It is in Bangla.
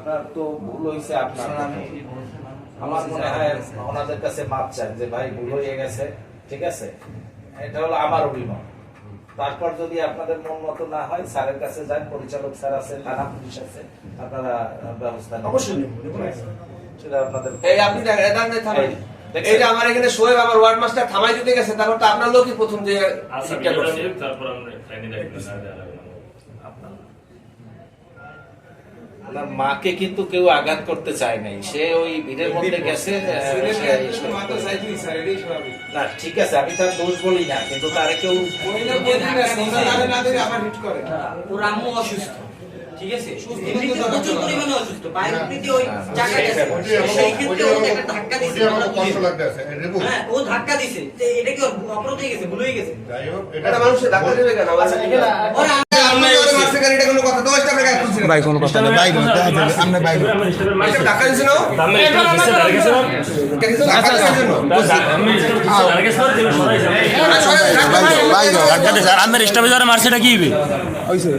আপনার তো ভুল হয়েছে, আপনার আমার মনে হয় ওনাদের কাছে মাপ চান যে ভাই ভুল হয়ে গেছে, ঠিক আছে, এটা হলো আমার অভিমত। তারপর যদি আপনাদের মন মতো না হয় স্যারের কাছে যান, পরিচালক স্যার আছে, থানা পুলিশ আছে, আপনারা ব্যবস্থা নেবেন। অবশ্যই নেব সেটা আপনাদের এই আপনি এই যে আমার এখানে শোয়েব আমার ওয়ার্ড মাস্টার থামাই দিতে গেছে, তারপর তো আপনার লোকই প্রথম যে শিক্ষা করছে। তারপর আমরা ফাইনে রাখবেন আপনার আপনার মাকে কিন্তু কেউ আঘাত করতে চায় নাই, সে ওই ভিড়ের মধ্যে গেছে। না ঠিক আছে, আমি তার দোষ বলি না, কিন্তু তারে কেউ ওর আম্মু অসুস্থ, ঠিক আছে, এমনিতে প্রচুর পরিমাণে অসুস্থ, বায়োপ্রিতে ওই জায়গা গেছে, সেই ক্ষেত্রে ও একটা ধাক্কা দিছে, হ্যাঁ ও ধাক্কা দিছে, এটা কি ওর অপরাধ হয়ে গেছে, ভুল হয়ে গেছে? এটা মানুষের ধাক্কা দেবে কেন? ভাই কোনো কথা না, ভাই আমরা ভাই ধাক্কা দিছে না? ভাই ধাক্কা দিয়ে স্যার আমার স্টাফে যারা মারছে এটা কি হবে? হইছে